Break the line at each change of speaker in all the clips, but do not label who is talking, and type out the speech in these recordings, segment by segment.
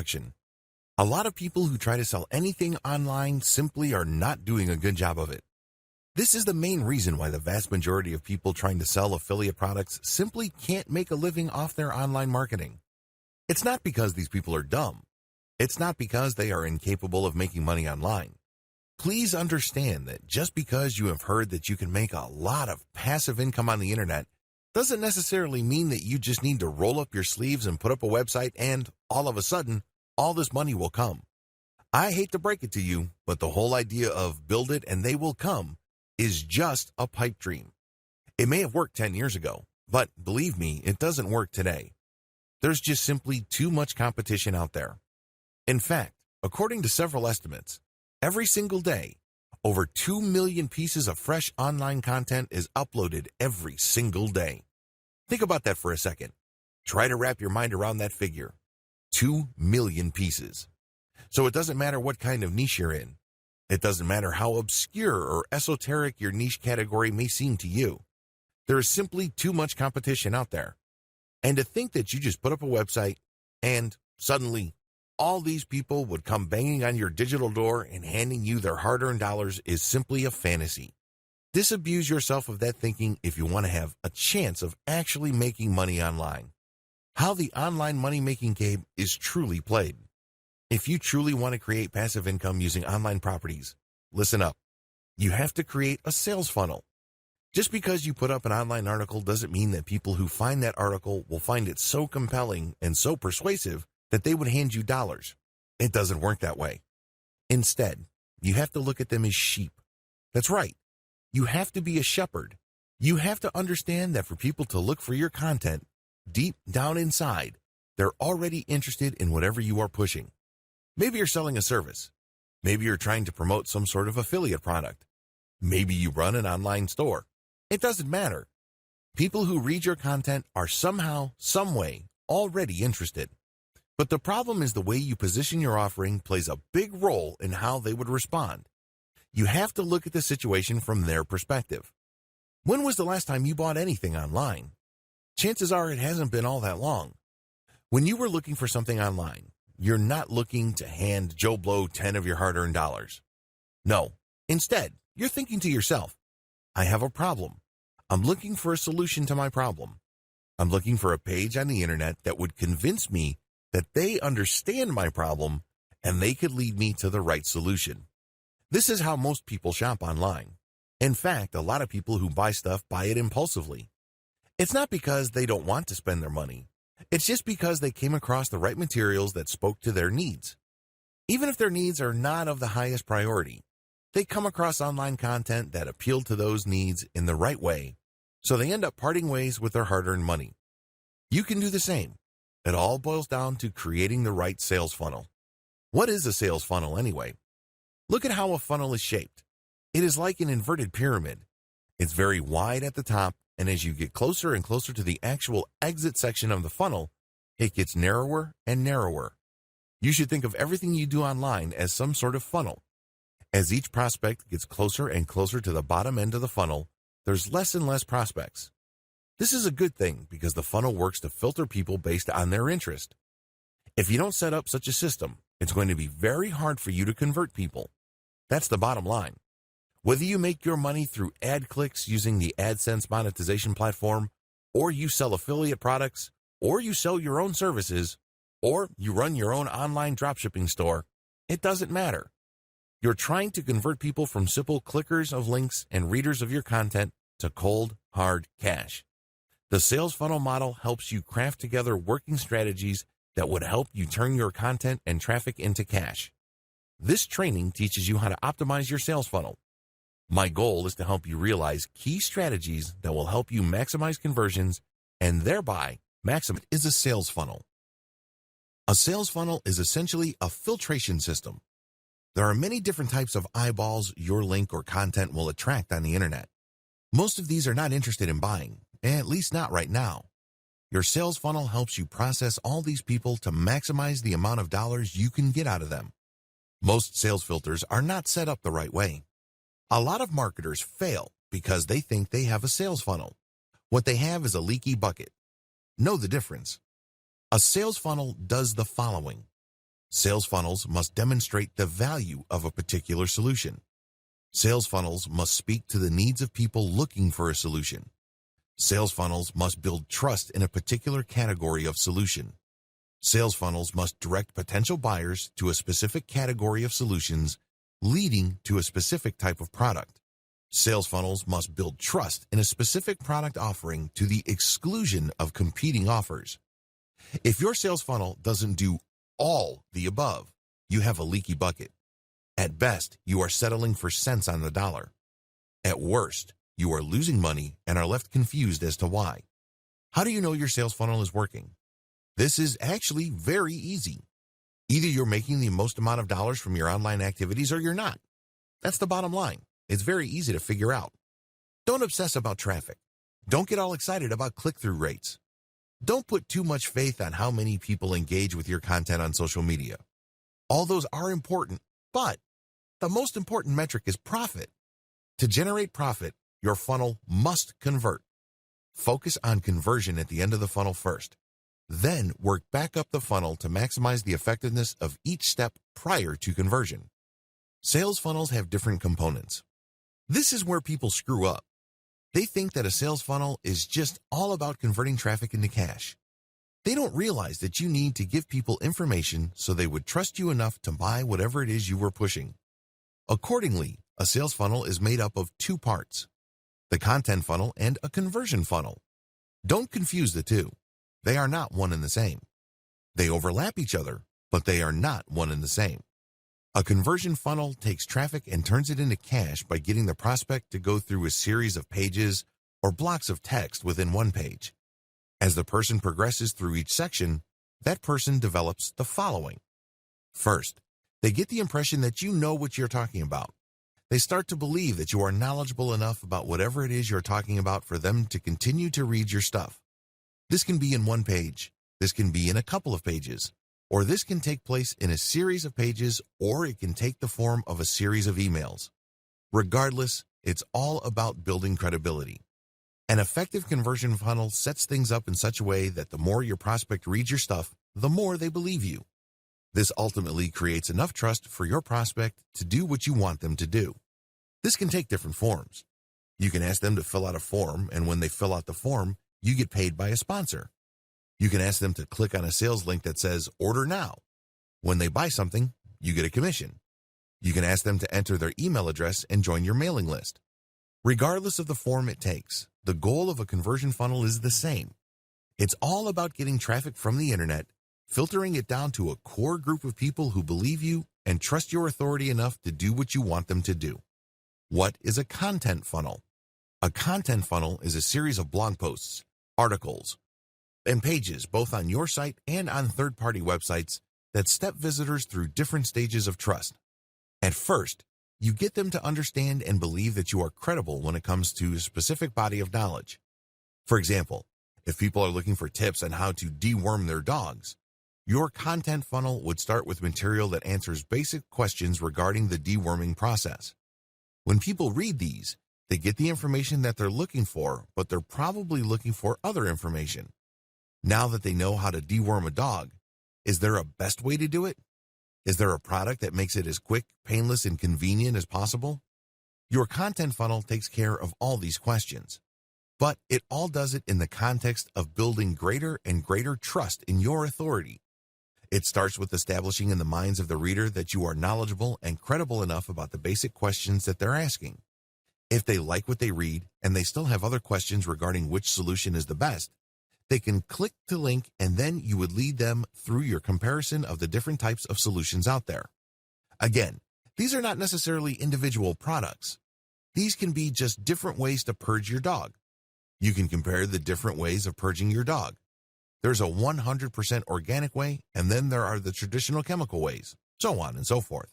introduction. A lot of people who try to sell anything online simply are not doing a good job of it. This is the main reason why the vast majority of people trying to sell affiliate products simply can't make a living off their online marketing. It's not because these people are dumb. It's not because they are incapable of making money online. Please understand that just because you have heard that you can make a lot of passive income on the internet doesn't necessarily mean that you just need to roll up your sleeves and put up a website and, all of a sudden, all this money will come. I hate to break it to you, but the whole idea of build it and they will come is just a pipe dream. It may have worked 10 years ago, but believe me, it doesn't work today. There's just simply too much competition out there. In fact, according to several estimates, every single day, over 2 million pieces of fresh online content is uploaded every single day. Think about that for a second. Try to wrap your mind around that figure. 2 million pieces. So it doesn't matter what kind of niche you're in. It doesn't matter how obscure or esoteric your niche category may seem to you. There is simply too much competition out there. And to think that you just put up a website and suddenly all these people would come banging on your digital door and handing you their hard-earned dollars is simply a fantasy. Disabuse yourself of that thinking if you want to have a chance of actually making money online. How the online money-making game is truly played. If you truly want to create passive income using online properties, listen up. You have to create a sales funnel. Just because you put up an online article doesn't mean that people who find that article will find it so compelling and so persuasive that they would hand you dollars. It doesn't work that way. Instead, you have to look at them as sheep. That's right. You have to be a shepherd. You have to understand that for people to look for your content, deep down inside, they're already interested in whatever you are pushing. Maybe you're selling a service. Maybe you're trying to promote some sort of affiliate product. Maybe you run an online store. It doesn't matter. People who read your content are somehow, some way, already interested. But the problem is the way you position your offering plays a big role in how they would respond. You have to look at the situation from their perspective. When was the last time you bought anything online? Chances are it hasn't been all that long. When you were looking for something online, you're not looking to hand Joe Blow 10 of your hard-earned dollars. No, instead, you're thinking to yourself, I have a problem. I'm looking for a solution to my problem. I'm looking for a page on the internet that would convince me that they understand my problem and they could lead me to the right solution. This is how most people shop online. In fact, a lot of people who buy stuff buy it impulsively. It's not because they don't want to spend their money. It's just because they came across the right materials that spoke to their needs. Even if their needs are not of the highest priority, they come across online content that appealed to those needs in the right way, so they end up parting ways with their hard-earned money. You can do the same. It all boils down to creating the right sales funnel. What is a sales funnel anyway? Look at how a funnel is shaped. It is like an inverted pyramid. It's very wide at the top, and as you get closer and closer to the actual exit section of the funnel, it gets narrower and narrower. You should think of everything you do online as some sort of funnel. As each prospect gets closer and closer to the bottom end of the funnel, there's less and less prospects. This is a good thing because the funnel works to filter people based on their interest. If you don't set up such a system, it's going to be very hard for you to convert people. That's the bottom line. Whether you make your money through ad clicks using the AdSense monetization platform, or you sell affiliate products, or you sell your own services, or you run your own online dropshipping store, it doesn't matter. You're trying to convert people from simple clickers of links and readers of your content to cold, hard cash. The sales funnel model helps you craft together working strategies that would help you turn your content and traffic into cash. This training teaches you how to optimize your sales funnel. My goal is to help you realize key strategies that will help you maximize conversions and thereby maximize. Is a sales funnel. A sales funnel is essentially a filtration system. There are many different types of eyeballs your link or content will attract on the internet. Most of these are not interested in buying, at least not right now. Your sales funnel helps you process all these people to maximize the amount of dollars you can get out of them. Most sales filters are not set up the right way. A lot of marketers fail because they think they have a sales funnel. What they have is a leaky bucket. Know the difference. A sales funnel does the following. Sales funnels must demonstrate the value of a particular solution. Sales funnels must speak to the needs of people looking for a solution. Sales funnels must build trust in a particular category of solution. Sales funnels must direct potential buyers to a specific category of solutions, leading to a specific type of product. Sales funnels must build trust in a specific product offering to the exclusion of competing offers. If your sales funnel doesn't do all the above, you have a leaky bucket. At best, you are settling for cents on the dollar. At worst, you are losing money and are left confused as to why. How do you know your sales funnel is working? This is actually very easy. Either you're making the most amount of dollars from your online activities or you're not. That's the bottom line. It's very easy to figure out. Don't obsess about traffic. Don't get all excited about click-through rates. Don't put too much faith on how many people engage with your content on social media. All those are important, but the most important metric is profit. To generate profit, your funnel must convert. Focus on conversion at the end of the funnel first. Then work back up the funnel to maximize the effectiveness of each step prior to conversion. Sales funnels have different components. This is where people screw up. They think that a sales funnel is just all about converting traffic into cash. They don't realize that you need to give people information so they would trust you enough to buy whatever it is you were pushing. Accordingly, a sales funnel is made up of two parts: the content funnel and a conversion funnel. Don't confuse the two. They are not one and the same. They overlap each other, but they are not one and the same. A conversion funnel takes traffic and turns it into cash by getting the prospect to go through a series of pages or blocks of text within one page. As the person progresses through each section, that person develops the following. First, they get the impression that you know what you're talking about. They start to believe that you are knowledgeable enough about whatever it is you're talking about for them to continue to read your stuff. This can be in one page, this can be in a couple of pages, or this can take place in a series of pages, or it can take the form of a series of emails. Regardless, it's all about building credibility. An effective conversion funnel sets things up in such a way that the more your prospect reads your stuff, the more they believe you. This ultimately creates enough trust for your prospect to do what you want them to do. This can take different forms. You can ask them to fill out a form, and when they fill out the form, you get paid by a sponsor. You can ask them to click on a sales link that says, "Order now." When they buy something, you get a commission. You can ask them to enter their email address and join your mailing list. Regardless of the form it takes, the goal of a conversion funnel is the same. It's all about getting traffic from the internet, filtering it down to a core group of people who believe you and trust your authority enough to do what you want them to do. What is a content funnel? A content funnel is a series of blog posts, articles, and pages both on your site and on third-party websites that step visitors through different stages of trust. At first, you get them to understand and believe that you are credible when it comes to a specific body of knowledge. For example, if people are looking for tips on how to deworm their dogs, your content funnel would start with material that answers basic questions regarding the deworming process. When people read these, they get the information that they're looking for, but they're probably looking for other information. Now that they know how to deworm a dog, is there a best way to do it? Is there a product that makes it as quick, painless, and convenient as possible? Your content funnel takes care of all these questions, but it all does it in the context of building greater and greater trust in your authority. It starts with establishing in the minds of the reader that you are knowledgeable and credible enough about the basic questions that they're asking. If they like what they read and they still have other questions regarding which solution is the best, they can click the link, and then you would lead them through your comparison of the different types of solutions out there. Again, these are not necessarily individual products. These can be just different ways to purge your dog. You can compare the different ways of purging your dog. There's a 100% organic way, and then there are the traditional chemical ways, so on and so forth.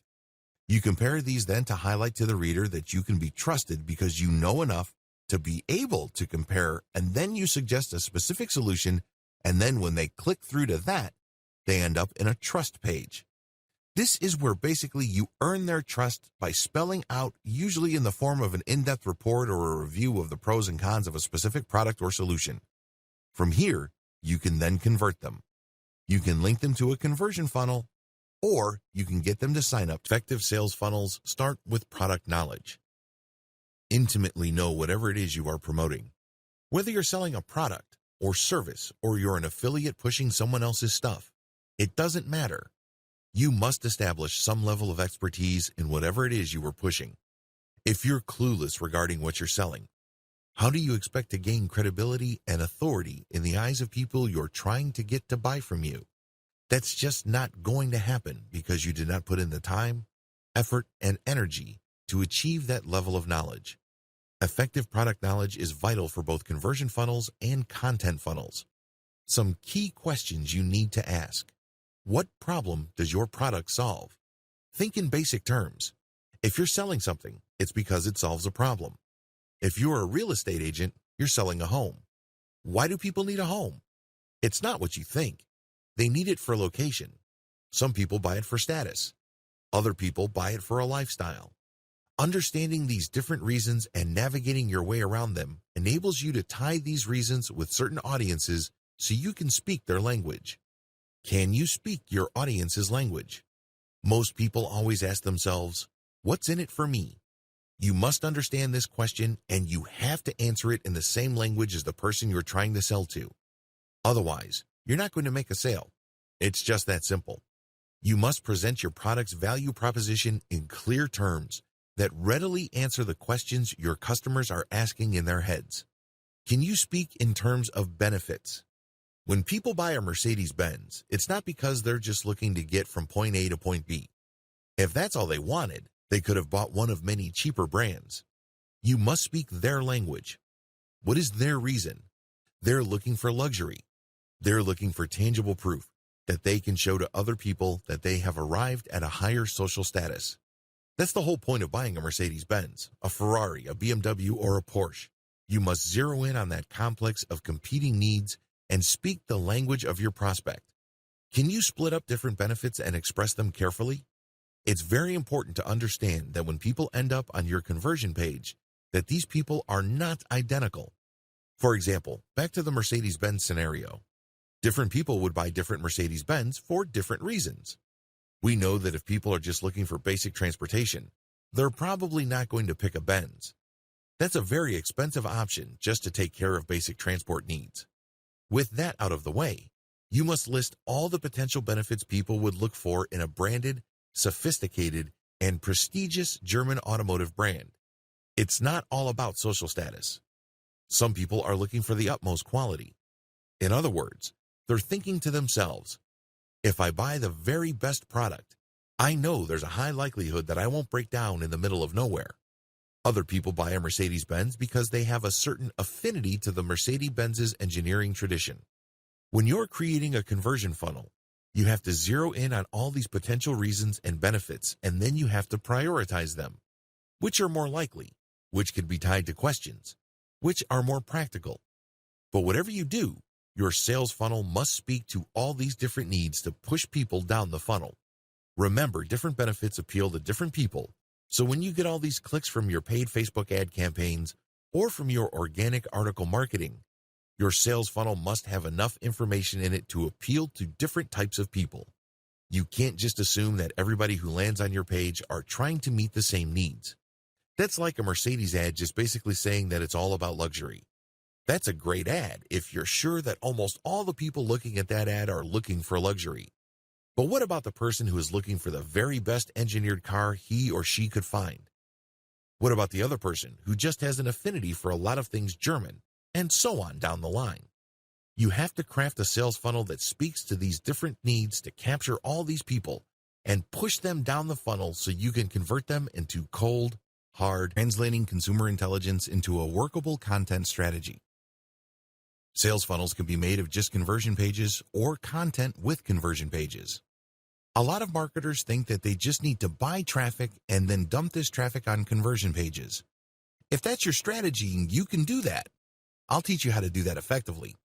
You compare these then to highlight to the reader that you can be trusted because you know enough to be able to compare, and then you suggest a specific solution, and then when they click through to that, they end up in a trust page. This is where basically you earn their trust by spelling out, usually in the form of an in-depth report or a review of the pros and cons of a specific product or solution. From here, you can then convert them. You can link them to a conversion funnel, or you can get them to sign up. Effective sales funnels start with product knowledge. Intimately know whatever it is you are promoting. Whether you're selling a product or service or you're an affiliate pushing someone else's stuff, it doesn't matter. You must establish some level of expertise in whatever it is you are pushing. If you're clueless regarding what you're selling, how do you expect to gain credibility and authority in the eyes of people you're trying to get to buy from you? That's just not going to happen because you did not put in the time, effort, and energy to achieve that level of knowledge. Effective product knowledge is vital for both conversion funnels and content funnels. Some key questions you need to ask. What problem does your product solve? Think in basic terms. If you're selling something, it's because it solves a problem. If you're a real estate agent, you're selling a home. Why do people need a home? It's not what you think. They need it for location. Some people buy it for status. Other people buy it for a lifestyle. Understanding these different reasons and navigating your way around them enables you to tie these reasons with certain audiences so you can speak their language. Can you speak your audience's language? Most people always ask themselves, what's in it for me? You must understand this question and you have to answer it in the same language as the person you're trying to sell to. Otherwise, you're not going to make a sale. It's just that simple. You must present your product's value proposition in clear terms that readily answer the questions your customers are asking in their heads. Can you speak in terms of benefits? When people buy a Mercedes-Benz, it's not because they're just looking to get from point A to point B. If that's all they wanted, they could have bought one of many cheaper brands. You must speak their language. What is their reason? They're looking for luxury. They're looking for tangible proof that they can show to other people that they have arrived at a higher social status. That's the whole point of buying a Mercedes-Benz, a Ferrari, a BMW, or a Porsche. You must zero in on that complex of competing needs and speak the language of your prospect. Can you split up different benefits and express them carefully? It's very important to understand that when people end up on your conversion page, that these people are not identical. For example, back to the Mercedes-Benz scenario. Different people would buy different Mercedes-Benz for different reasons. We know that if people are just looking for basic transportation, they're probably not going to pick a Benz. That's a very expensive option just to take care of basic transport needs. With that out of the way, you must list all the potential benefits people would look for in a branded, sophisticated, and prestigious German automotive brand. It's not all about social status. Some people are looking for the utmost quality. In other words, they're thinking to themselves, if I buy the very best product, I know there's a high likelihood that I won't break down in the middle of nowhere. Other people buy a Mercedes-Benz because they have a certain affinity to the Mercedes-Benz's engineering tradition. When you're creating a conversion funnel, you have to zero in on all these potential reasons and benefits, and then you have to prioritize them. Which are more likely? Which could be tied to questions? Which are more practical? But whatever you do, your sales funnel must speak to all these different needs to push people down the funnel. Remember, different benefits appeal to different people, so when you get all these clicks from your paid Facebook ad campaigns or from your organic article marketing, your sales funnel must have enough information in it to appeal to different types of people. You can't just assume that everybody who lands on your page are trying to meet the same needs. That's like a Mercedes ad just basically saying that it's all about luxury. That's a great ad if you're sure that almost all the people looking at that ad are looking for luxury. But what about the person who is looking for the very best engineered car he or she could find? What about the other person who just has an affinity for a lot of things German, and so on down the line? You have to craft a sales funnel that speaks to these different needs to capture all these people and push them down the funnel so you can convert them into cold, hard, translating consumer intelligence into a workable content strategy. Sales funnels can be made of just conversion pages or content with conversion pages. A lot of marketers think that they just need to buy traffic and then dump this traffic on conversion pages. If that's your strategy, you can do that. I'll teach you how to do that effectively.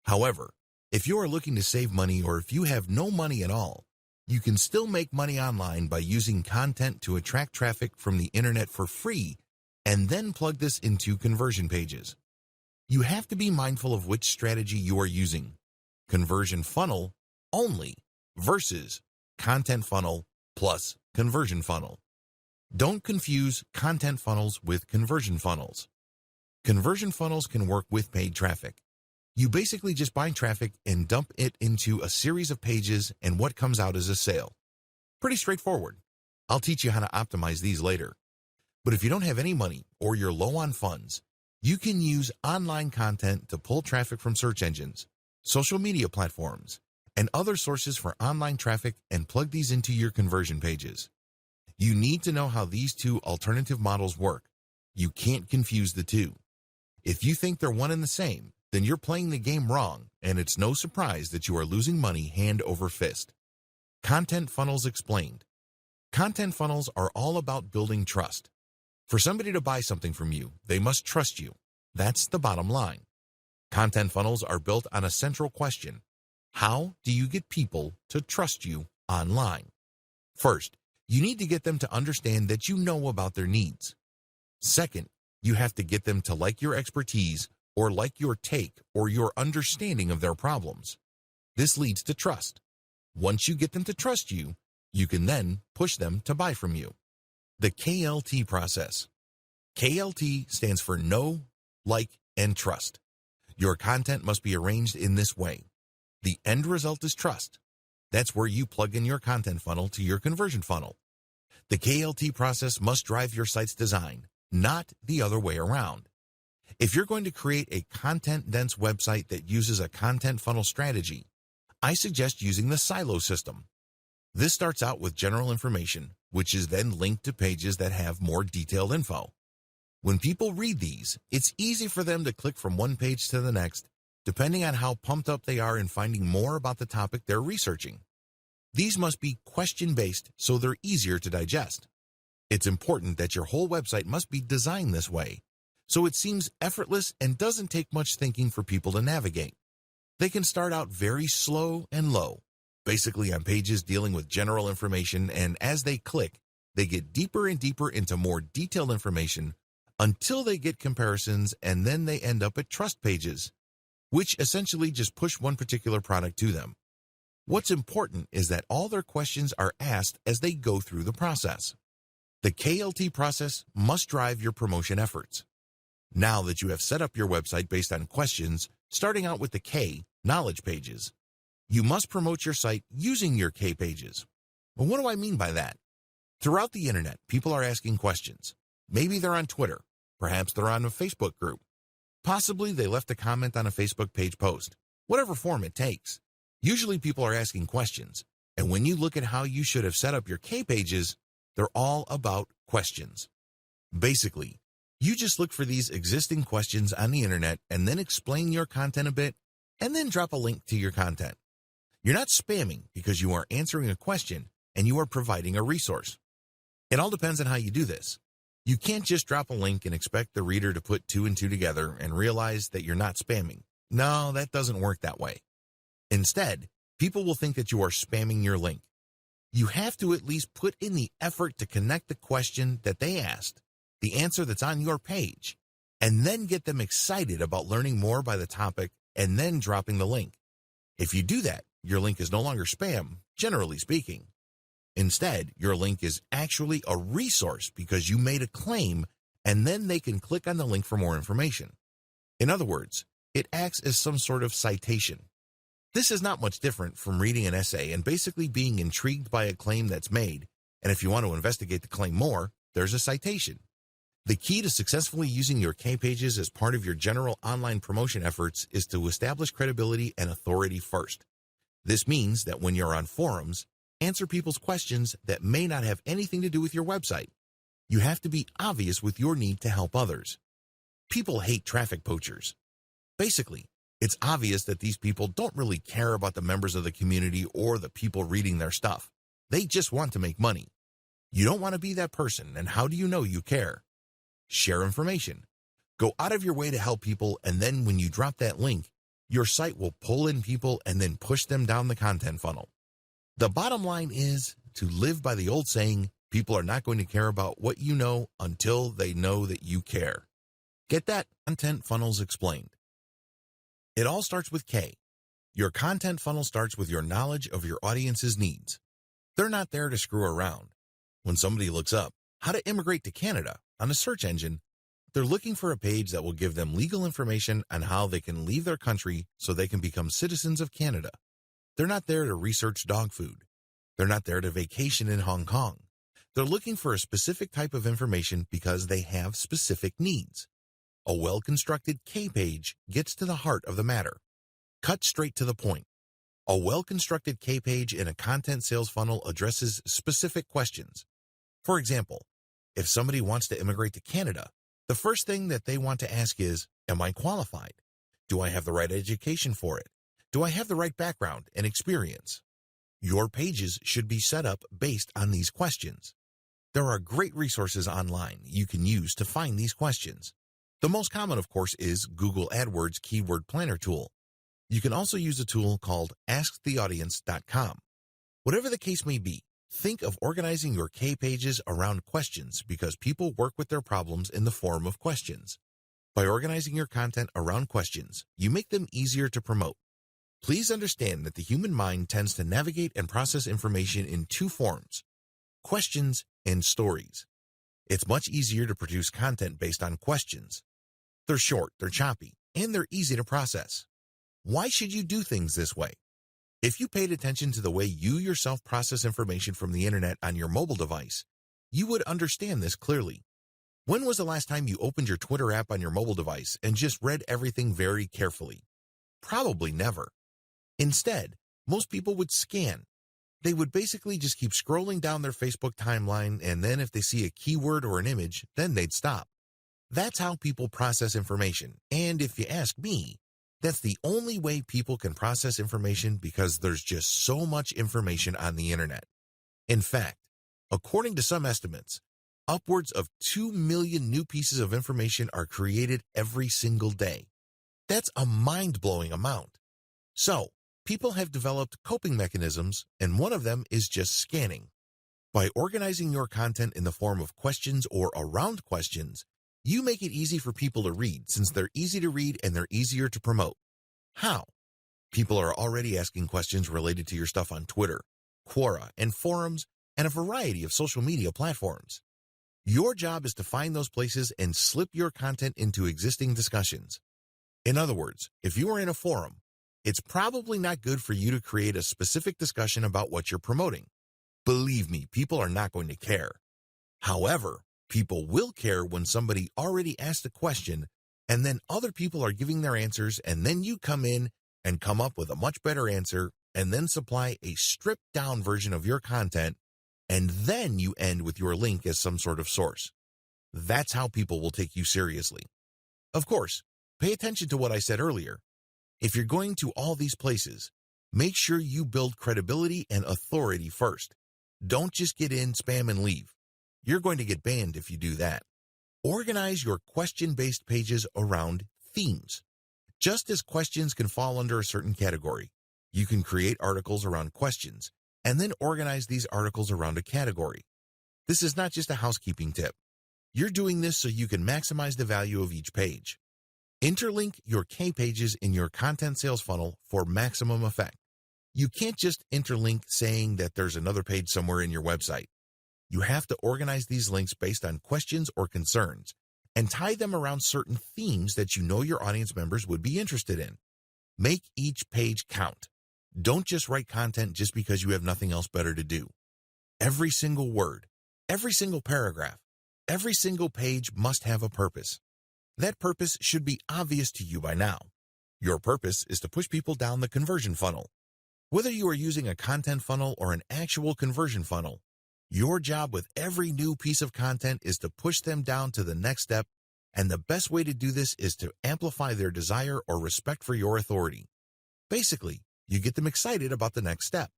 However, if you are looking to save money or if you have no money at all, you can still make money online by using content to attract traffic from the internet for free and then plug this into conversion pages. You have to be mindful of which strategy you are using. Conversion funnel only versus content funnel plus conversion funnel. Don't confuse content funnels with conversion funnels. Conversion funnels can work with paid traffic. You basically just buy traffic and dump it into a series of pages, and what comes out is a sale. Pretty straightforward. I'll teach you how to optimize these later. But if you don't have any money or you're low on funds, you can use online content to pull traffic from search engines, social media platforms, and other sources for online traffic and plug these into your conversion pages. You need to know how these two alternative models work. You can't confuse the two. If you think they're one and the same, then you're playing the game wrong, and it's no surprise that you are losing money hand over fist. Content funnels explained. Content funnels are all about building trust. For somebody to buy something from you, they must trust you. That's the bottom line. Content funnels are built on a central question. How do you get people to trust you online? First, you need to get them to understand that you know about their needs. Second, you have to get them to like your expertise or like your take or your understanding of their problems. This leads to trust. Once you get them to trust you, you can then push them to buy from you. The KLT process. KLT stands for know, like, and trust. Your content must be arranged in this way. The end result is trust. That's where you plug in your content funnel to your conversion funnel. The KLT process must drive your site's design, not the other way around. If you're going to create a content-dense website that uses a content funnel strategy, I suggest using the silo system. This starts out with general information, which is then linked to pages that have more detailed info. When people read these, it's easy for them to click from one page to the next, depending on how pumped up they are in finding more about the topic they're researching. These must be question-based so they're easier to digest. It's important that your whole website must be designed this way, so it seems effortless and doesn't take much thinking for people to navigate. They can start out very slow and low, basically on pages dealing with general information, and as they click, they get deeper and deeper into more detailed information until they get comparisons, and then they end up at trust pages, which essentially just push one particular product to them. What's important is that all their questions are asked as they go through the process. The KLT process must drive your promotion efforts. Now that you have set up your website based on questions, starting out with the K, knowledge pages, you must promote your site using your K pages. Well, what do I mean by that? Throughout the internet, people are asking questions. Maybe they're on Twitter. Perhaps they're on a Facebook group. Possibly they left a comment on a Facebook page post. Whatever form it takes. Usually people are asking questions. And when you look at how you should have set up your K pages, they're all about questions. Basically, you just look for these existing questions on the internet and then explain your content a bit and then drop a link to your content. You're not spamming because you are answering a question and you are providing a resource. It all depends on how you do this. You can't just drop a link and expect the reader to put two and two together and realize that you're not spamming. No, that doesn't work that way. Instead, people will think that you are spamming your link. You have to at least put in the effort to connect the question that they asked, the answer that's on your page, and then get them excited about learning more by the topic and then dropping the link. If you do that, your link is no longer spam, generally speaking. Instead, your link is actually a resource because you made a claim, and then they can click on the link for more information. In other words, it acts as some sort of citation. This is not much different from reading an essay and basically being intrigued by a claim that's made, and if you want to investigate the claim more, there's a citation. The key to successfully using your K pages as part of your general online promotion efforts is to establish credibility and authority first. This means that when you're on forums, answer people's questions that may not have anything to do with your website. You have to be obvious with your need to help others. People hate traffic poachers. Basically, it's obvious that these people don't really care about the members of the community or the people reading their stuff. They just want to make money. You don't want to be that person, and how do you know you care? Share information. Go out of your way to help people, and then when you drop that link, your site will pull in people and then push them down the content funnel. The bottom line is to live by the old saying, people are not going to care about what you know until they know that you care. Get that? Content funnels explained. It all starts with K. Your content funnel starts with your knowledge of your audience's needs. They're not there to screw around. When somebody looks up how to immigrate to Canada on a search engine, they're looking for a page that will give them legal information on how they can leave their country so they can become citizens of Canada. They're not there to research dog food. They're not there to vacation in Hong Kong. They're looking for a specific type of information because they have specific needs. A well-constructed K page gets to the heart of the matter. Cut straight to the point. A well-constructed K page in a content sales funnel addresses specific questions. For example, if somebody wants to immigrate to Canada, the first thing that they want to ask is, am I qualified? Do I have the right education for it? Do I have the right background and experience? Your pages should be set up based on these questions. There are great resources online you can use to find these questions. The most common, of course, is Google AdWords Keyword Planner tool. You can also use a tool called AskTheAudience.com. Whatever the case may be, think of organizing your K pages around questions because people work with their problems in the form of questions. By organizing your content around questions, you make them easier to promote. Please understand that the human mind tends to navigate and process information in two forms: questions and stories. It's much easier to produce content based on questions. They're short, they're choppy, and they're easy to process. Why should you do things this way? If you paid attention to the way you yourself process information from the internet on your mobile device, you would understand this clearly. When was the last time you opened your Twitter app on your mobile device and just read everything very carefully? Probably never. Instead, most people would scan. They would basically just keep scrolling down their Facebook timeline, and then if they see a keyword or an image, then they'd stop. That's how people process information, and if you ask me, that's the only way people can process information because there's just so much information on the internet. In fact, according to some estimates, upwards of 2 million new pieces of information are created every single day. That's a mind-blowing amount. So, people have developed coping mechanisms, and one of them is just scanning. By organizing your content in the form of questions or around questions, you make it easy for people to read since they're easy to read and they're easier to promote. How? People are already asking questions related to your stuff on Twitter, Quora, and forums, and a variety of social media platforms. Your job is to find those places and slip your content into existing discussions. In other words, if you are in a forum, it's probably not good for you to create a specific discussion about what you're promoting. Believe me, people are not going to care. However, people will care when somebody already asked a question and then other people are giving their answers, and then you come in and come up with a much better answer and then supply a stripped down version of your content, and then you end with your link as some sort of source. That's how people will take you seriously. Of course, pay attention to what I said earlier. If you're going to all these places, make sure you build credibility and authority first. Don't just get in, spam, and leave. You're going to get banned if you do that. Organize your question-based pages around themes. Just as questions can fall under a certain category, you can create articles around questions and then organize these articles around a category. This is not just a housekeeping tip. You're doing this so you can maximize the value of each page. Interlink your K pages in your content sales funnel for maximum effect. You can't just interlink saying that there's another page somewhere in your website. You have to organize these links based on questions or concerns and tie them around certain themes that you know your audience members would be interested in. Make each page count. Don't just write content just because you have nothing else better to do. Every single word, every single paragraph, every single page must have a purpose. That purpose should be obvious to you by now. Your purpose is to push people down the conversion funnel. Whether you are using a content funnel or an actual conversion funnel, your job with every new piece of content is to push them down to the next step, and the best way to do this is to amplify their desire or respect for your authority. Basically, you get them excited about the next step.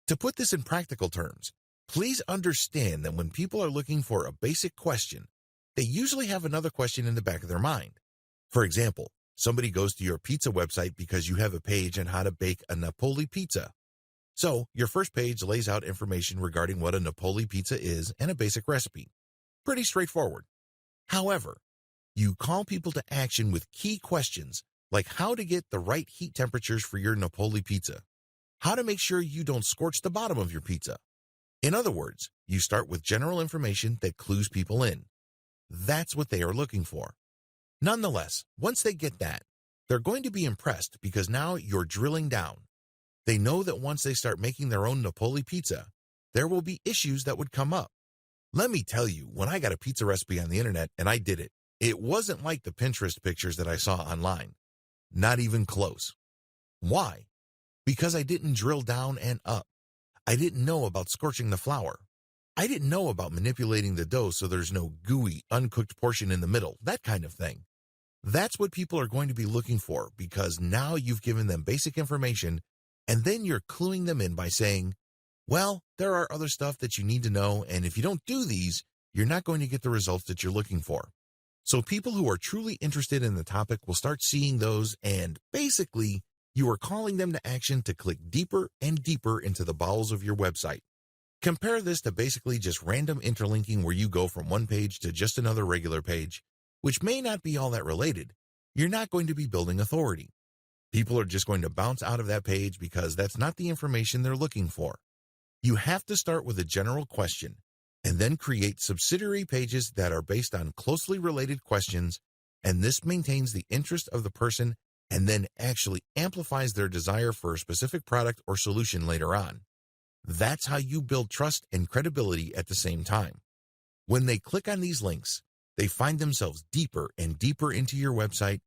To put this in practical terms, please understand that when people are looking for a basic question, they usually have another question in the back of their mind. For example, somebody goes to your pizza website because you have a page on how to bake a Napoli pizza. So, your first page lays out information regarding what a Napoli pizza is and a basic recipe. Pretty straightforward. However, you call people to action with key questions like how to get the right heat temperatures for your Napoli pizza, how to make sure you don't scorch the bottom of your pizza, In other words, you start with general information that clues people in. That's what they are looking for. Nonetheless, once they get that, they're going to be impressed because now you're drilling down. They know that once they start making their own Napoli pizza, there will be issues that would come up. Let me tell you, when I got a pizza recipe on the internet and I did it, it wasn't like the Pinterest pictures that I saw online. Not even close. Why? Because I didn't drill down and up. I didn't know about scorching the flour. I didn't know about manipulating the dough so there's no gooey, uncooked portion in the middle, that kind of thing. That's what people are going to be looking for because now you've given them basic information and then you're cluing them in by saying, well, there are other stuff that you need to know, and if you don't do these, you're not going to get the results that you're looking for. So people who are truly interested in the topic will start seeing those, and basically, you are calling them to action to click deeper and deeper into the bowels of your website. Compare this to basically just random interlinking where you go from one page to just another regular page, which may not be all that related. You're not going to be building authority. People are just going to bounce out of that page because that's not the information they're looking for. You have to start with a general question and then create subsidiary pages that are based on closely related questions, and this maintains the interest of the person and then actually amplifies their desire for a specific product or solution later on. That's how you build trust and credibility at the same time. When they click on these links, they find themselves deeper and deeper into your website,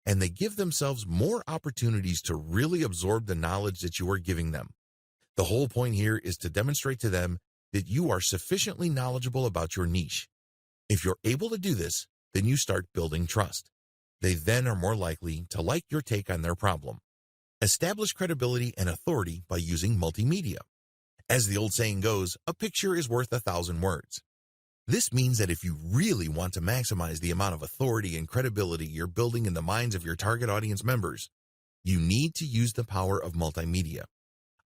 and they give themselves more opportunities to really absorb the knowledge that you are giving them. The whole point here is to demonstrate to them that you are sufficiently knowledgeable about your niche. If you're able to do this, then you start building trust. They then are more likely to like your take on their problem. Establish credibility and authority by using multimedia. As the old saying goes, a picture is worth 1,000 words. This means that if you really want to maximize the amount of authority and credibility you're building in the minds of your target audience members, you need to use the power of multimedia.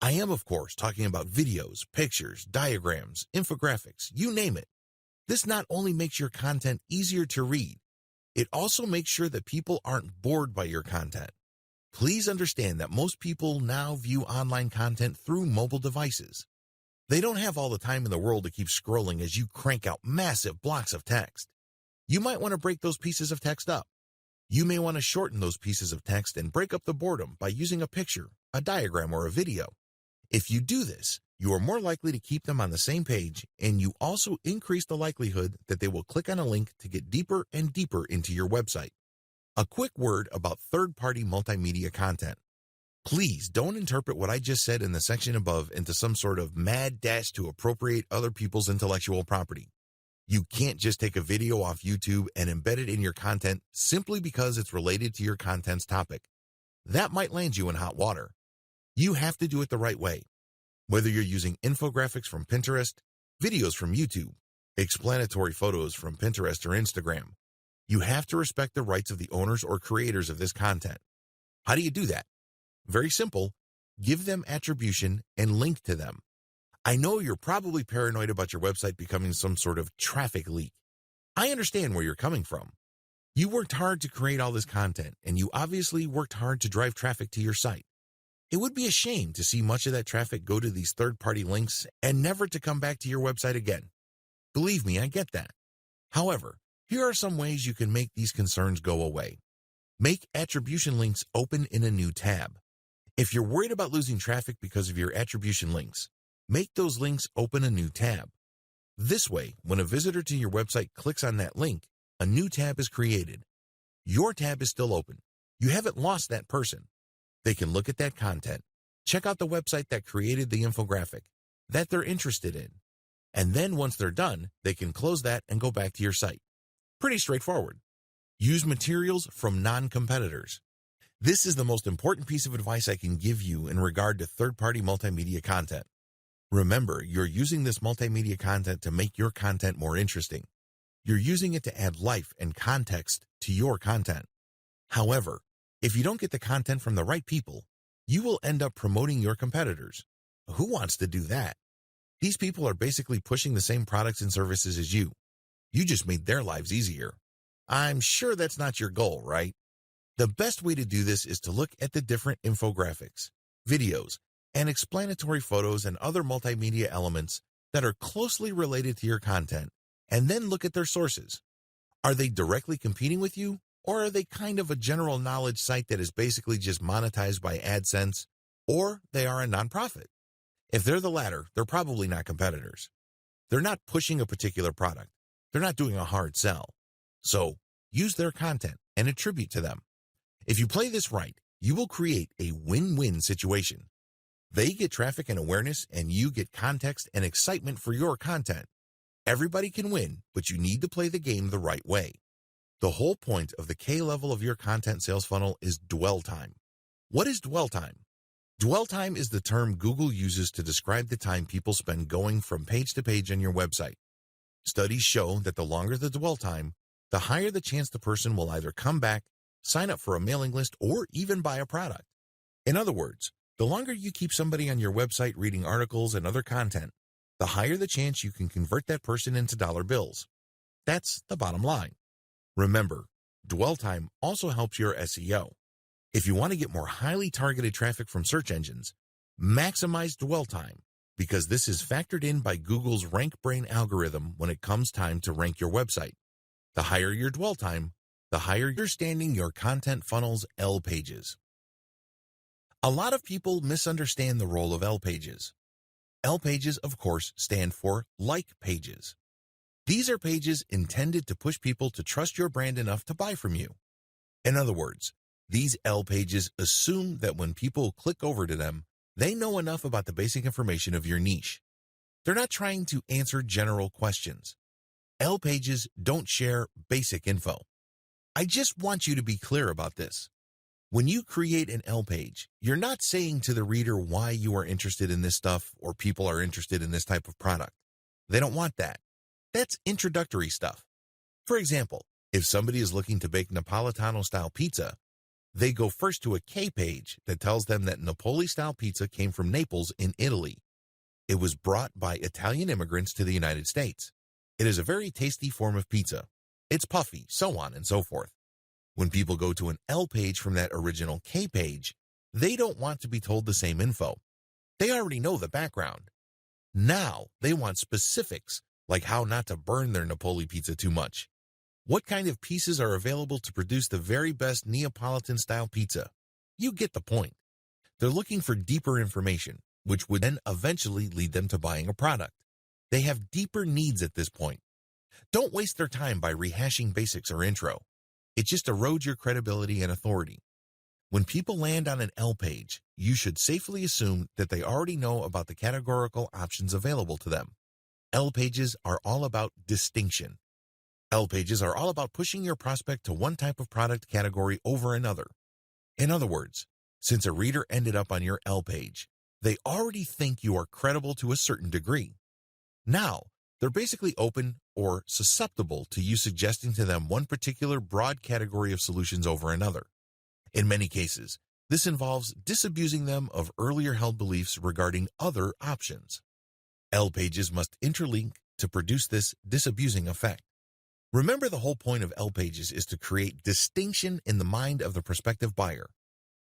I am, of course, talking about videos, pictures, diagrams, infographics, you name it. This not only makes your content easier to read, it also makes sure that people aren't bored by your content. Please understand that most people now view online content through mobile devices. They don't have all the time in the world to keep scrolling as you crank out massive blocks of text. You might want to break those pieces of text up. You may want to shorten those pieces of text and break up the boredom by using a picture, a diagram, or a video. If you do this, you are more likely to keep them on the same page, and you also increase the likelihood that they will click on a link to get deeper and deeper into your website. A quick word about third-party multimedia content. Please don't interpret what I just said in the section above into some sort of mad dash to appropriate other people's intellectual property. You can't just take a video off YouTube and embed it in your content simply because it's related to your content's topic. That might land you in hot water. You have to do it the right way. Whether you're using infographics from Pinterest, videos from YouTube, explanatory photos from Pinterest or Instagram, you have to respect the rights of the owners or creators of this content. How do you do that? Very simple. Give them attribution and link to them. I know you're probably paranoid about your website becoming some sort of traffic leak. I understand where you're coming from. You worked hard to create all this content, and you obviously worked hard to drive traffic to your site. It would be a shame to see much of that traffic go to these third-party links and never to come back to your website again. Believe me, I get that. However, here are some ways you can make these concerns go away. Make attribution links open in a new tab. If you're worried about losing traffic because of your attribution links, make those links open a new tab. This way, when a visitor to your website clicks on that link, a new tab is created. Your tab is still open. You haven't lost that person. They can look at that content, check out the website that created the infographic that they're interested in, and then once they're done, they can close that and go back to your site. Pretty straightforward. Use materials from non-competitors. This is the most important piece of advice I can give you in regard to third-party multimedia content. Remember, you're using this multimedia content to make your content more interesting. You're using it to add life and context to your content. However, if you don't get the content from the right people, you will end up promoting your competitors. Who wants to do that? These people are basically pushing the same products and services as you. You just made their lives easier. I'm sure that's not your goal, right? The best way to do this is to look at the different infographics, videos, and explanatory photos and other multimedia elements that are closely related to your content, and then look at their sources. Are they directly competing with you, or are they kind of a general knowledge site that is basically just monetized by AdSense, or they are a nonprofit? If they're the latter, they're probably not competitors. They're not pushing a particular product. They're not doing a hard sell. So use their content and attribute to them. If you play this right, you will create a win-win situation. They get traffic and awareness, and you get context and excitement for your content. Everybody can win, but you need to play the game the right way. The whole point of the K level of your content sales funnel is dwell time. What is dwell time? Dwell time is the term Google uses to describe the time people spend going from page to page on your website. Studies show that the longer the dwell time, the higher the chance the person will either come back, sign up for a mailing list, or even buy a product. In other words, the longer you keep somebody on your website reading articles and other content, the higher the chance you can convert that person into dollar bills. That's the bottom line. Remember, dwell time also helps your SEO. If you want to get more highly targeted traffic from search engines, maximize dwell time, because this is factored in by Google's RankBrain algorithm when it comes time to rank your website. The higher your dwell time, the higher you're standing your content funnel's L pages. A lot of people misunderstand the role of L pages. L pages, of course, stand for like pages. These are pages intended to push people to trust your brand enough to buy from you. In other words, these L pages assume that when people click over to them, they know enough about the basic information of your niche. They're not trying to answer general questions. L pages don't share basic info. I just want you to be clear about this. When you create an L page, you're not saying to the reader why you are interested in this stuff or people are interested in this type of product. They don't want that. That's introductory stuff. For example, if somebody is looking to bake Napolitano-style pizza, they go first to a K page that tells them that Napoli-style pizza came from Naples in Italy. It was brought by Italian immigrants to the United States. It is a very tasty form of pizza. It's puffy, so on and so forth. When people go to an L page from that original K page, they don't want to be told the same info. They already know the background. Now they want specifics, like how not to burn their Napoli pizza too much. What kind of pieces are available to produce the very best Neapolitan-style pizza? You get the point. They're looking for deeper information, which would then eventually lead them to buying a product. They have deeper needs at this point. Don't waste their time by rehashing basics or intro. It just erodes your credibility and authority. When people land on an L page, you should safely assume that they already know about the categorical options available to them. L pages are all about distinction. L pages are all about pushing your prospect to one type of product category over another. In other words, since a reader ended up on your L page, they already think you are credible to a certain degree. Now, they're basically open or susceptible to you suggesting to them one particular broad category of solutions over another. In many cases, this involves disabusing them of earlier held beliefs regarding other options. L pages must interlink to produce this disabusing effect. Remember, the whole point of L pages is to create distinction in the mind of the prospective buyer.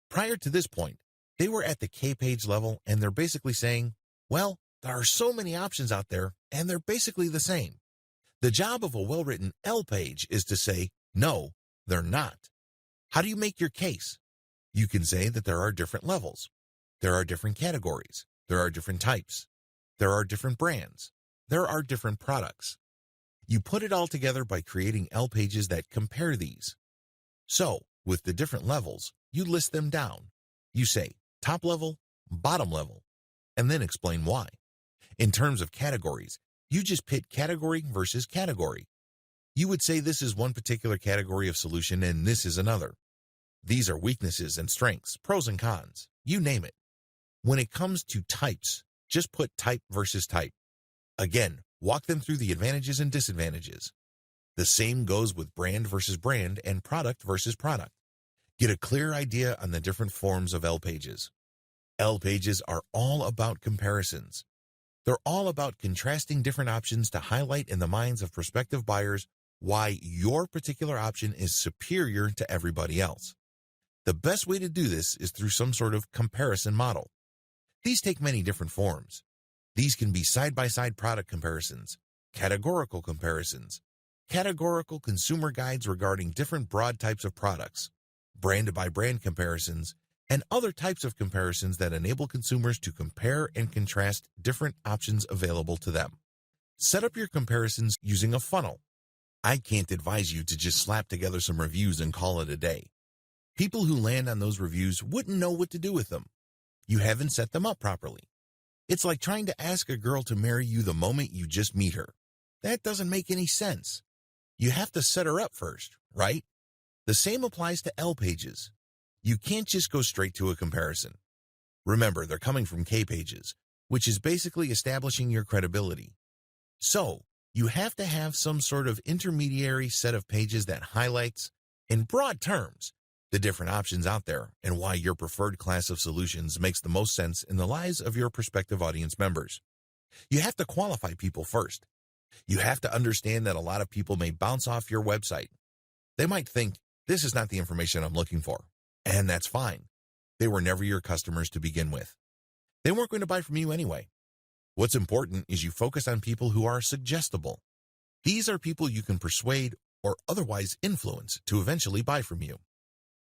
Prior to this point, they were at the K page level and they're basically saying, well, there are so many options out there and they're basically the same. The job of a well-written L page is to say, no, they're not. How do you make your case? You can say that there are different levels. There are different categories. There are different types. There are different brands. There are different products. You put it all together by creating L pages that compare these. So, with the different levels, you list them down. You say top level, bottom level, and then explain why. In terms of categories, you just pit category versus category. You would say this is one particular category of solution and this is another. These are weaknesses and strengths, pros and cons, you name it. When it comes to types, just put type versus type. Again, walk them through the advantages and disadvantages. The same goes with brand versus brand and product versus product. Get a clear idea on the different forms of L pages. L pages are all about comparisons. They're all about contrasting different options to highlight in the minds of prospective buyers why your particular option is superior to everybody else. The best way to do this is through some sort of comparison model. These take many different forms. These can be side-by-side product comparisons, categorical comparisons, categorical consumer guides regarding different broad types of products, brand-by-brand comparisons, and other types of comparisons that enable consumers to compare and contrast different options available to them. Set up your comparisons using a funnel. I can't advise you to just slap together some reviews and call it a day. People who land on those reviews wouldn't know what to do with them. You haven't set them up properly. It's like trying to ask a girl to marry you the moment you just meet her. That doesn't make any sense. You have to set her up first, right? The same applies to L pages. You can't just go straight to a comparison. Remember, they're coming from K pages, which is basically establishing your credibility. So, you have to have some sort of intermediary set of pages that highlights, in broad terms, the different options out there and why your preferred class of solutions makes the most sense in the lives of your prospective audience members. You have to qualify people first. You have to understand that a lot of people may bounce off your website. They might think, this is not the information I'm looking for, and that's fine. They were never your customers to begin with. They weren't going to buy from you anyway. What's important is you focus on people who are suggestible. These are people you can persuade or otherwise influence to eventually buy from you.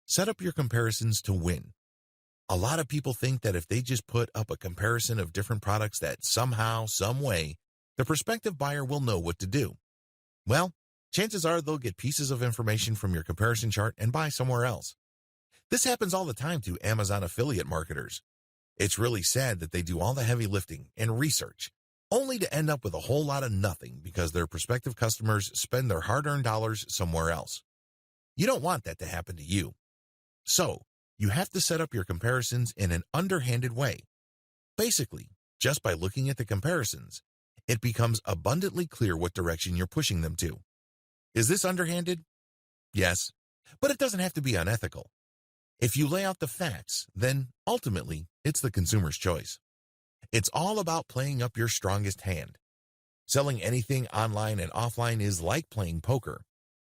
Set up your comparisons to win. A lot of people think that if they just put up a comparison of different products that somehow, some way, the prospective buyer will know what to do. Well, chances are they'll get pieces of information from your comparison chart and buy somewhere else. This happens all the time to Amazon affiliate marketers. It's really sad that they do all the heavy lifting and research, only to end up with a whole lot of nothing because their prospective customers spend their hard-earned dollars somewhere else. You don't want that to happen to you. So, you have to set up your comparisons in an underhanded way. Basically, just by looking at the comparisons, it becomes abundantly clear what direction you're pushing them to. Is this underhanded? Yes, but it doesn't have to be unethical. If you lay out the facts, then ultimately, it's the consumer's choice. It's all about playing up your strongest hand. Selling anything online and offline is like playing poker.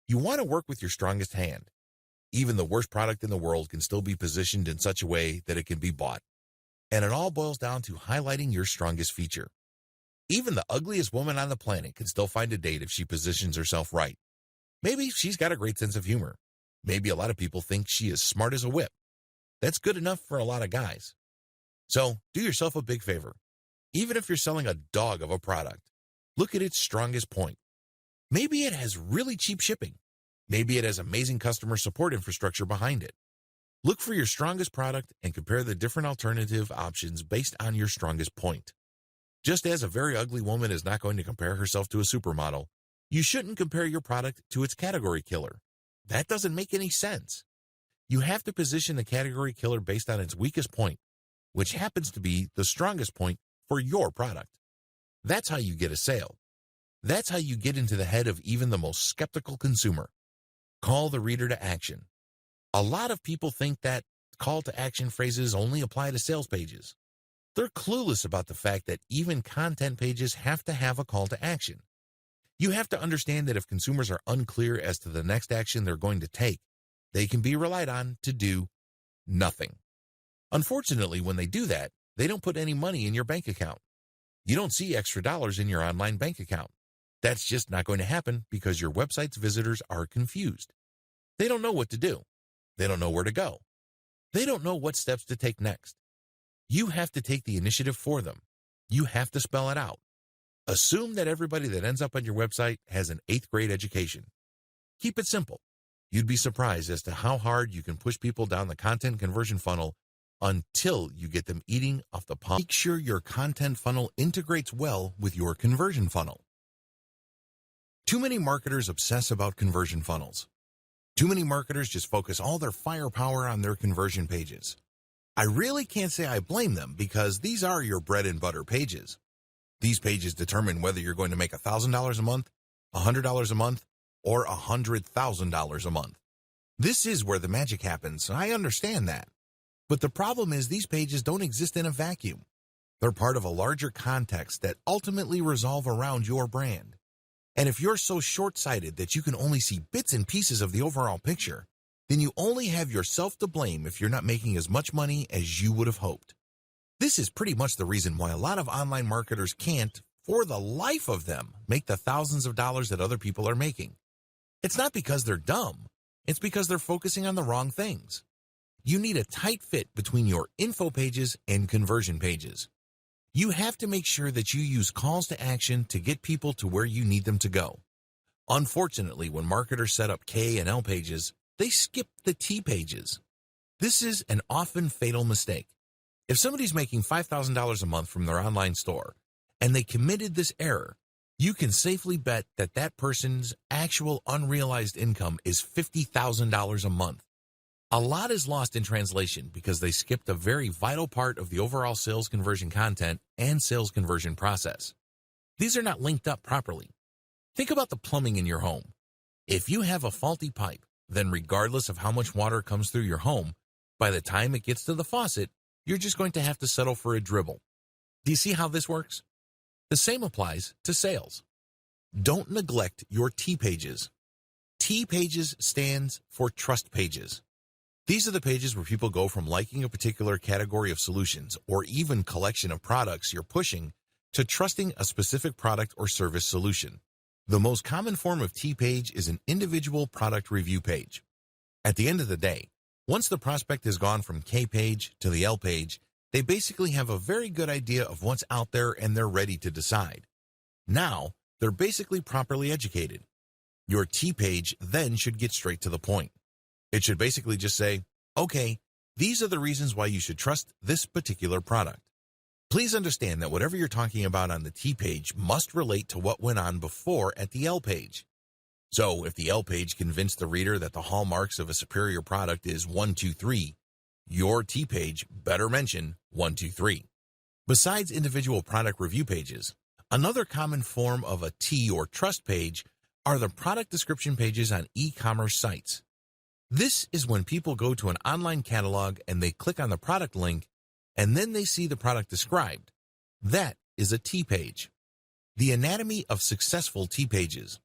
You want to work with your strongest hand. Even the worst product in the world can still be positioned in such a way that it can be bought. And it all boils down to highlighting your strongest feature. Even the ugliest woman on the planet can still find a date if she positions herself right. Maybe she's got a great sense of humor. Maybe a lot of people think she is smart as a whip. That's good enough for a lot of guys. So, do yourself a big favor. Even if you're selling a dog of a product, look at its strongest point. Maybe it has really cheap shipping. Maybe it has amazing customer support infrastructure behind it. Look for your strongest product and compare the different alternative options based on your strongest point. Just as a very ugly woman is not going to compare herself to a supermodel, you shouldn't compare your product to its category killer. That doesn't make any sense. You have to position the category killer based on its weakest point, which happens to be the strongest point for your product. That's how you get a sale. That's how you get into the head of even the most skeptical consumer. Call the reader to action. A lot of people think that call to action phrases only apply to sales pages. They're clueless about the fact that even content pages have to have a call to action. You have to understand that if consumers are unclear as to the next action they're going to take, they can be relied on to do nothing. Unfortunately, when they do that, they don't put any money in your bank account. You don't see extra dollars in your online bank account. That's just not going to happen because your website's visitors are confused. They don't know what to do. They don't know where to go. They don't know what steps to take next. You have to take the initiative for them. You have to spell it out. Assume that everybody that ends up on your website has an 8th grade education. Keep it simple. You'd be surprised as to how hard you can push people down the content conversion funnel until you get them eating off the palm. Make sure your content funnel integrates well with your conversion funnel. Too many marketers obsess about conversion funnels. Too many marketers just focus all their firepower on their conversion pages. I really can't say I blame them because these are your bread and butter pages. These pages determine whether you're going to make $1,000 a month, $100 a month, or $100,000 a month. This is where the magic happens. I understand that. But the problem is these pages don't exist in a vacuum. They're part of a larger context that ultimately revolve around your brand. And if you're so short-sighted that you can only see bits and pieces of the overall picture, then you only have yourself to blame if you're not making as much money as you would have hoped. This is pretty much the reason why a lot of online marketers can't, for the life of them, make the thousands of dollars that other people are making. It's not because they're dumb. It's because they're focusing on the wrong things. You need a tight fit between your info pages and conversion pages. You have to make sure that you use calls to action to get people to where you need them to go. Unfortunately, when marketers set up K and L pages, they skip the T pages. This is an often fatal mistake. If somebody's making $5,000 a month from their online store and they committed this error, you can safely bet that that person's actual unrealized income is $50,000 a month. A lot is lost in translation because they skipped a very vital part of the overall sales conversion content and sales conversion process. These are not linked up properly. Think about the plumbing in your home. If you have a faulty pipe, then regardless of how much water comes through your home, by the time it gets to the faucet, you're just going to have to settle for a dribble. Do you see how this works? The same applies to sales. Don't neglect your T pages. T pages stands for trust pages. These are the pages where people go from liking a particular category of solutions or even collection of products you're pushing to trusting a specific product or service solution. The most common form of T page is an individual product review page. At the end of the day, once the prospect has gone from K page to the L page, they basically have a very good idea of what's out there and they're ready to decide. Now, they're basically properly educated. Your T page then should get straight to the point. It should basically just say, okay, these are the reasons why you should trust this particular product. Please understand that whatever you're talking about on the T page must relate to what went on before at the L page. So if the L page convinced the reader that the hallmarks of a superior product is 1, 2, 3, your T page better mention 1, 2, 3. Besides individual product review pages, another common form of a T or trust page are the product description pages on e-commerce sites. This is when people go to an online catalog and they click on the product link and then they see the product described. That is a T page. The anatomy of successful T pages.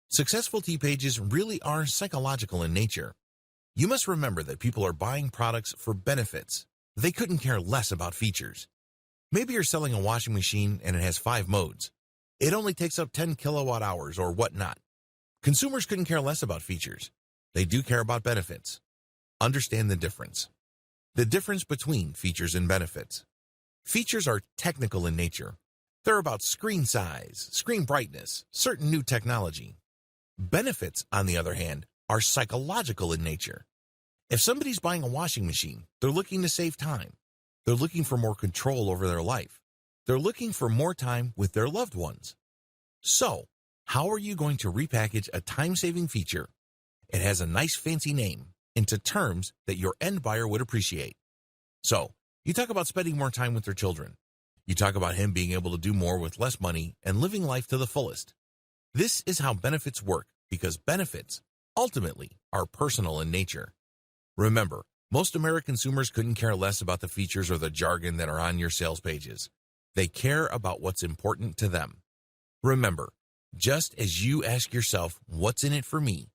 Successful T pages really are psychological in nature. You must remember that people are buying products for benefits. They couldn't care less about features. Maybe you're selling a washing machine and it has 5 modes. It only takes up 10 kilowatt hours or whatnot. Consumers couldn't care less about features. They do care about benefits. Understand the difference. The difference between features and benefits. Features are technical in nature. They're about screen size, screen brightness, certain new technology. Benefits, on the other hand, are psychological in nature. If somebody's buying a washing machine, they're looking to save time. They're looking for more control over their life. They're looking for more time with their loved ones. So, how are you going to repackage a time-saving feature? It has a nice fancy name into terms that your end buyer would appreciate. So, you talk about spending more time with their children. You talk about him being able to do more with less money and living life to the fullest. This is how benefits work because benefits, ultimately, are personal in nature. Remember, most American consumers couldn't care less about the features or the jargon that are on your sales pages. They care about what's important to them. Remember, just as you ask yourself, what's in it for me?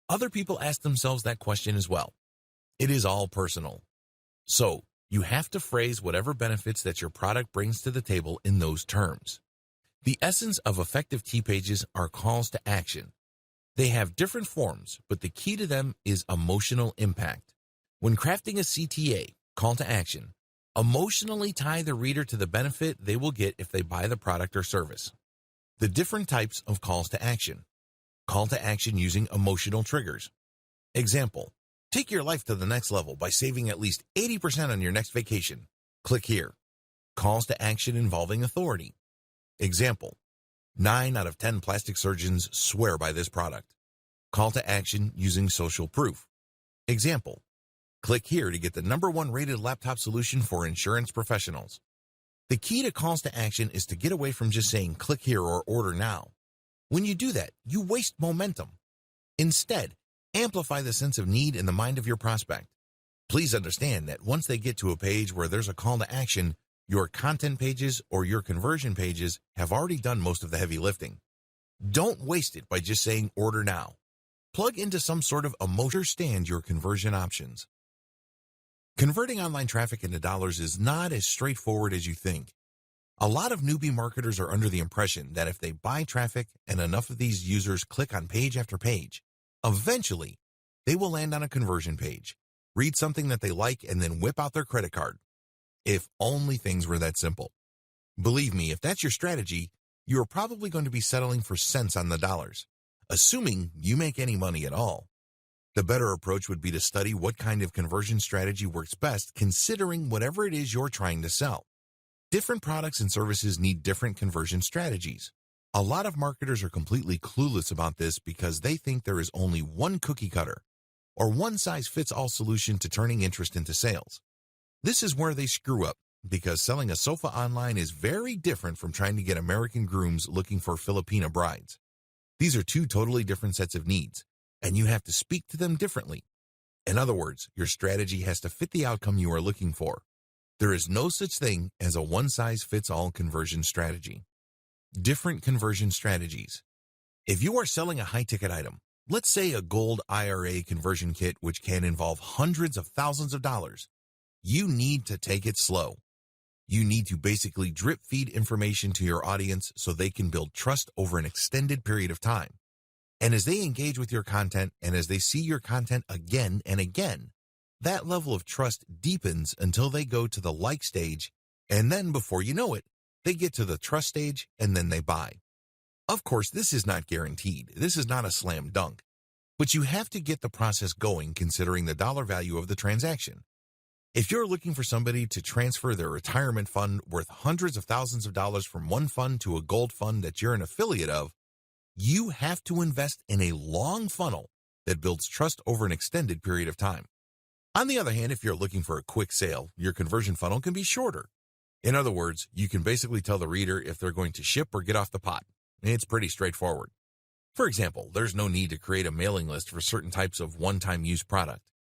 Other people ask themselves that question as well. It is all personal. So, you have to phrase whatever benefits that your product brings to the table in those terms. The essence of effective T pages are calls to action. They have different forms, but the key to them is emotional impact. When crafting a CTA, call to action, emotionally tie the reader to the benefit they will get if they buy the product or service. The different types of calls to action. Call to action using emotional triggers. Example, take your life to the next level by saving at least 80% on your next vacation. Click here. Calls to action involving authority. Example, 9 out of 10 plastic surgeons swear by this product. Call to action using social proof. Example, click here to get the #1 rated laptop solution for insurance professionals. The key to calls to action is to get away from just saying click here or order now. When you do that, you waste momentum. Instead, amplify the sense of need in the mind of your prospect. Please understand that once they get to a page where there's a call to action, your content pages or your conversion pages have already done most of the heavy lifting. Don't waste it by just saying order now. Plug into some sort of emotion, understand your conversion options. Converting online traffic into dollars is not as straightforward as you think. A lot of newbie marketers are under the impression that if they buy traffic and enough of these users click on page after page, eventually they will land on a conversion page, read something that they like, and then whip out their credit card. If only things were that simple. Believe me, if that's your strategy, you are probably going to be settling for cents on the dollars, assuming you make any money at all. The better approach would be to study what kind of conversion strategy works best, considering whatever it is you're trying to sell. Different products and services need different conversion strategies. A lot of marketers are completely clueless about this because they think there is only one cookie cutter or one-size-fits-all solution to turning interest into sales. This is where they screw up, because selling a sofa online is very different from trying to get American grooms looking for Filipina brides. These are two totally different sets of needs, and you have to speak to them differently. In other words, your strategy has to fit the outcome you are looking for. There is no such thing as a one-size-fits-all conversion strategy. Different conversion strategies. If you are selling a high-ticket item, let's say a gold IRA conversion kit which can involve hundreds of thousands of dollars, you need to take it slow. You need to basically drip feed information to your audience so they can build trust over an extended period of time. And as they engage with your content and as they see your content again and again, that level of trust deepens until they go to the like stage, and then before you know it, they get to the trust stage and then they buy. Of course, this is not guaranteed. This is not a slam dunk. But you have to get the process going considering the dollar value of the transaction. If you're looking for somebody to transfer their retirement fund worth hundreds of thousands of dollars from one fund to a gold fund that you're an affiliate of, you have to invest in a long funnel that builds trust over an extended period of time. On the other hand, if you're looking for a quick sale, your conversion funnel can be shorter. In other words, you can basically tell the reader if they're going to ship or get off the pot. It's pretty straightforward. For example, there's no need to create a mailing list for certain types of one-time use product.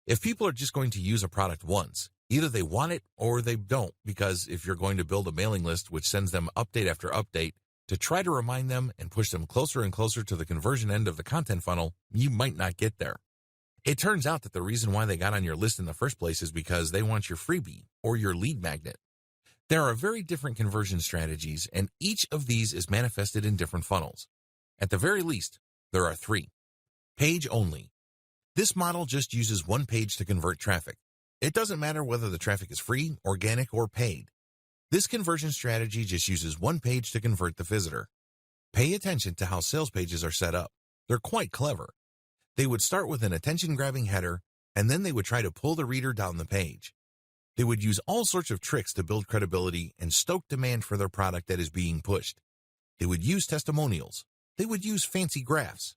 If people are just going to use a product once, either they want it or they don't, because if you're going to build a mailing list which sends them update after update to try to remind them and push them closer and closer to the conversion end of the content funnel, you might not get there. It turns out that the reason why they got on your list in the first place is because they want your freebie or your lead magnet. There are very different conversion strategies, and each of these is manifested in different funnels. At the very least, there are three. Page only. This model just uses one page to convert traffic. It doesn't matter whether the traffic is free, organic, or paid. This conversion strategy just uses one page to convert the visitor. Pay attention to how sales pages are set up. They're quite clever. They would start with an attention-grabbing header, and then they would try to pull the reader down the page. They would use all sorts of tricks to build credibility and stoke demand for their product that is being pushed. They would use testimonials. They would use fancy graphs.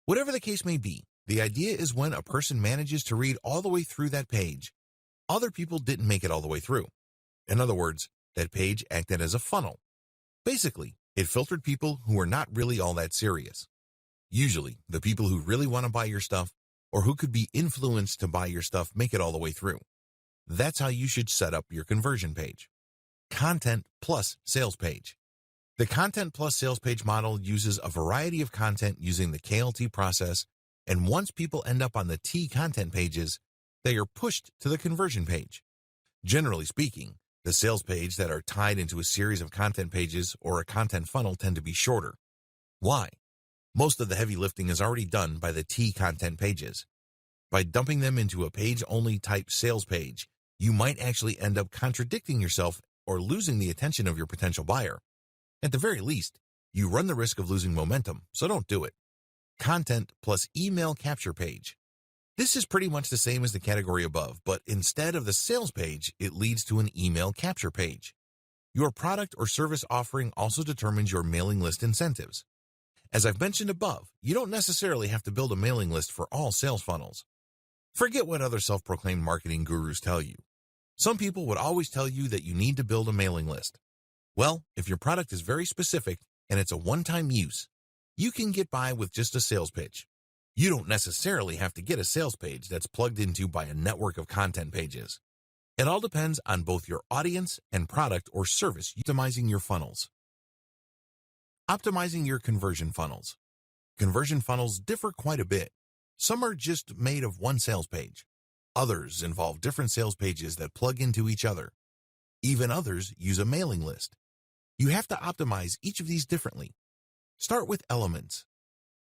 Whatever the case may be, the idea is when a person manages to read all the way through that page, other people didn't make it all the way through. In other words, that page acted as a funnel. Basically, it filtered people who were not really all that serious. Usually, the people who really want to buy your stuff or who could be influenced to buy your stuff make it all the way through. That's how you should set up your conversion page. Content plus sales page. The content plus sales page model uses a variety of content using the KLT process, and once people end up on the T content pages, they are pushed to the conversion page. Generally speaking, the sales page that are tied into a series of content pages or a content funnel tend to be shorter. Why? Most of the heavy lifting is already done by the T content pages. By dumping them into a page-only type sales page, you might actually end up contradicting yourself or losing the attention of your potential buyer. At the very least, you run the risk of losing momentum, so don't do it. Content plus email capture page. This is pretty much the same as the category above, but instead of the sales page, it leads to an email capture page. Your product or service offering also determines your mailing list incentives. As I've mentioned above, you don't necessarily have to build a mailing list for all sales funnels. Forget what other self-proclaimed marketing gurus tell you. Some people would always tell you that you need to build a mailing list. Well, if your product is very specific and it's a one-time use, you can get by with just a sales pitch. You don't necessarily have to get a sales page that's plugged into by a network of content pages. It all depends on both your audience and product or service. Optimizing your funnels. Optimizing your conversion funnels. Conversion funnels differ quite a bit. Some are just made of one sales page. Others involve different sales pages that plug into each other. Even others use a mailing list. You have to optimize each of these differently. Start with elements.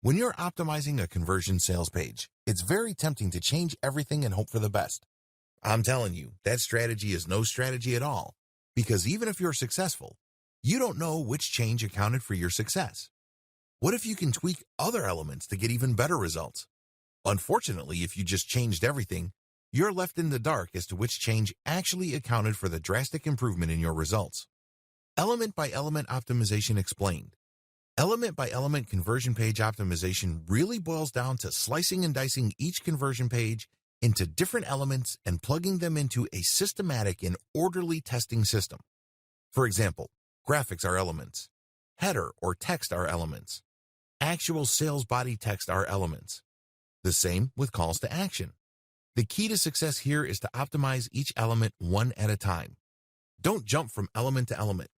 When you're optimizing a conversion sales page, it's very tempting to change everything and hope for the best. I'm telling you, that strategy is no strategy at all, because even if you're successful, you don't know which change accounted for your success. What if you can tweak other elements to get even better results? Unfortunately, if you just changed everything, you're left in the dark as to which change actually accounted for the drastic improvement in your results. Element by element optimization explained. Element by element conversion page optimization really boils down to slicing and dicing each conversion page into different elements and plugging them into a systematic and orderly testing system. For example, graphics are elements. Header or text are elements. Actual sales body text are elements. The same with calls to action. The key to success here is to optimize each element one at a time. Don't jump from element to element.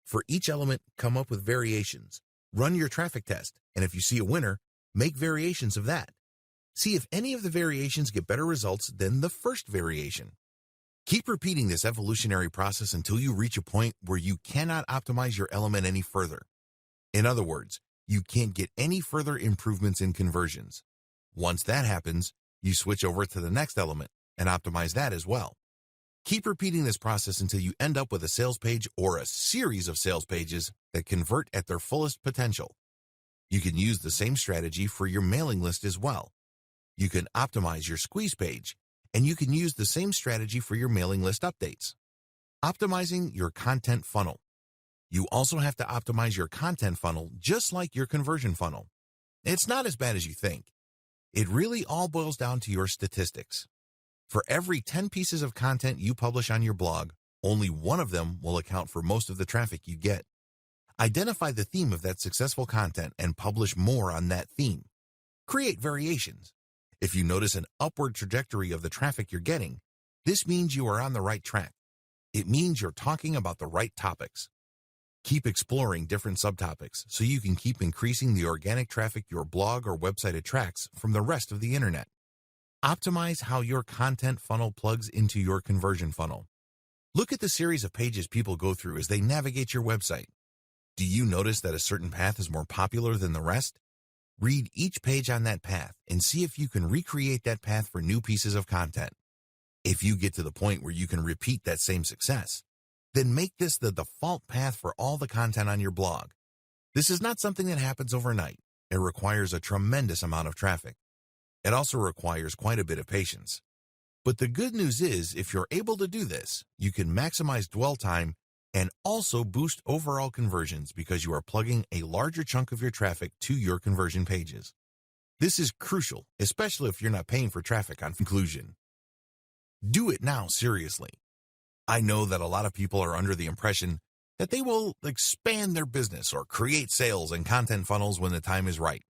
For each element, come up with variations. Run your traffic test, and if you see a winner, make variations of that. See if any of the variations get better results than the first variation. Keep repeating this evolutionary process until you reach a point where you cannot optimize your element any further. In other words, you can't get any further improvements in conversions. Once that happens, you switch over to the next element and optimize that as well. Keep repeating this process until you end up with a sales page or a series of sales pages that convert at their fullest potential. You can use the same strategy for your mailing list as well. You can optimize your squeeze page, and you can use the same strategy for your mailing list updates. Optimizing your content funnel. You also have to optimize your content funnel just like your conversion funnel. It's not as bad as you think. It really all boils down to your statistics. For every 10 pieces of content you publish on your blog, only one of them will account for most of the traffic you get. Identify the theme of that successful content and publish more on that theme. Create variations. If you notice an upward trajectory of the traffic you're getting, this means you are on the right track. It means you're talking about the right topics. Keep exploring different subtopics so you can keep increasing the organic traffic your blog or website attracts from the rest of the internet. Optimize how your content funnel plugs into your conversion funnel. Look at the series of pages people go through as they navigate your website. Do you notice that a certain path is more popular than the rest? Read each page on that path and see if you can recreate that path for new pieces of content. If you get to the point where you can repeat that same success, then make this the default path for all the content on your blog. This is not something that happens overnight. It requires a tremendous amount of traffic. It also requires quite a bit of patience. But the good news is, if you're able to do this, you can maximize dwell time and also boost overall conversions because you are plugging a larger chunk of your traffic to your conversion pages. This is crucial, especially if you're not paying for traffic on conclusion. Do it now, seriously. I know that a lot of people are under the impression that they will expand their business or create sales and content funnels when the time is right.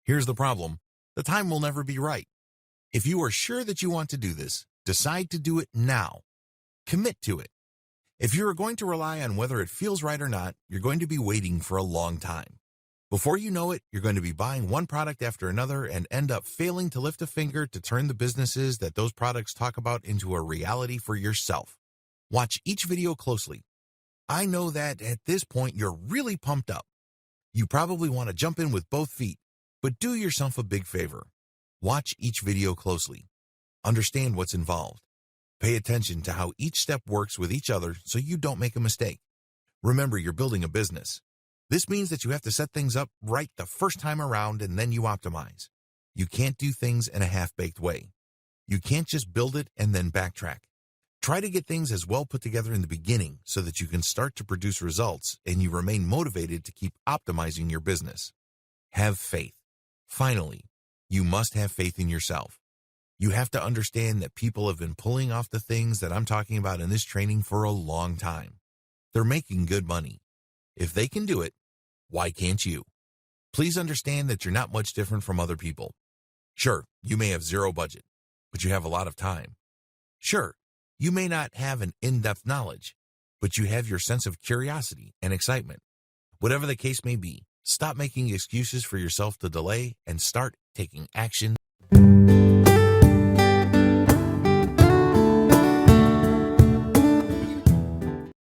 Here's the problem. The time will never be right. If you are sure that you want to do this, decide to do it now. Commit to it. If you are going to rely on whether it feels right or not, you're going to be waiting for a long time. Before you know it, you're going to be buying one product after another and end up failing to lift a finger to turn the businesses that those products talk about into a reality for yourself. Watch each video closely. I know that at this point you're really pumped up. You probably want to jump in with both feet, but do yourself a big favor. Watch each video closely. Understand what's involved. Pay attention to how each step works with each other so you don't make a mistake. Remember, you're building a business. This means that you have to set things up right the first time around and then you optimize. You can't do things in a half-baked way. You can't just build it and then backtrack. Try to get things as well put together in the beginning so that you can start to produce results and you remain motivated to keep optimizing your business. Have faith. Finally, you must have faith in yourself. You have to understand that people have been pulling off the things that I'm talking about in this training for a long time. They're making good money. If they can do it, why can't you? Please understand that you're not much different from other people. Sure, you may have zero budget, but you have a lot of time. Sure, you may not have an in-depth knowledge, but you have your sense of curiosity and excitement. Whatever the case may be, stop making excuses for yourself to delay and start taking action